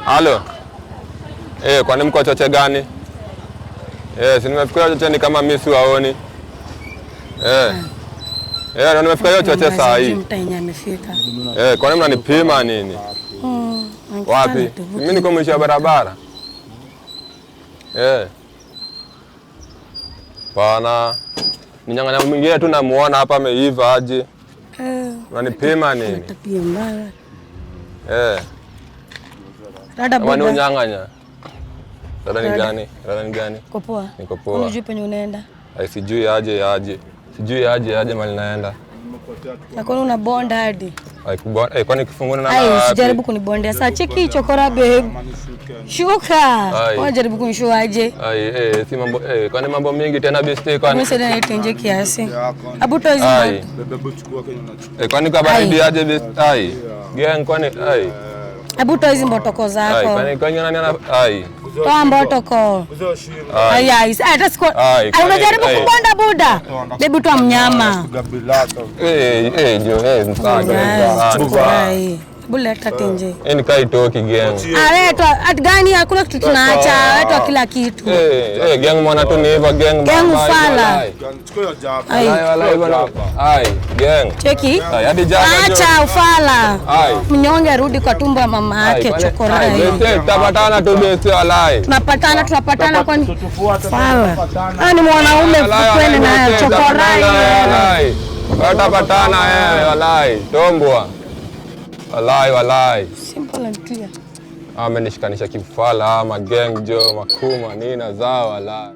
Halo. Kwani mko choche gani? Si nimefikiria choche ni kama mimi siwaoni. Ndio nimefikiria hiyo choche saa hii. Mtaenya amefika. Kwani mnanipima nini? Wapi? Mimi niko mwisho wa barabara. Pana. Ninyang'anya mwingine tu namuona hapa ameiva aje. Unanipima nini? Tapia mbaya. Dada bwana. Wani unyang'anya? Dada ni gani? Dada ni gani? Niko poa. Niko poa. Unajua penye unaenda? Sijui aje. Sijui aje mali naenda. Na kwani una bond hadi? Kwani kifunguni na wapi? Usijaribu kunibondea. Sasa cheki chokora babe. Shuka. Unajaribu kunishua aje? Si mambo kwani mambo mingi tena besti kwani. Mimi sasa nitenje kiasi. Abu tozi. Bebe chukua Kenya na. Kwani kabaridi aje besti? Gang kwani Abu tozi mbotoko zako. Kwani kanya nani Toa mbotoko. Hata siku. Unajaribu kubonda buda. Bebu toa mnyama. Buleta tenje. Kai toki gang. At gani hakuna kitu tunaacha, wetu kila kitu. Gang mwana tu ni hivyo gang. Gang ufala. Gang. Cheki. Hadi jana. Acha ufala. Mnyonge arudi kwa tumbo ya mama yake chokora hiyo. Tutapatana tu besi walai. Tunapatana kwa fala. Ni mwanaume kwenda na chokora hiyo. Tutapatana walai. Tombwa. Walai. Simple and clear. Amenishikanisha kifala, magang jo, makuma, nina zao walai.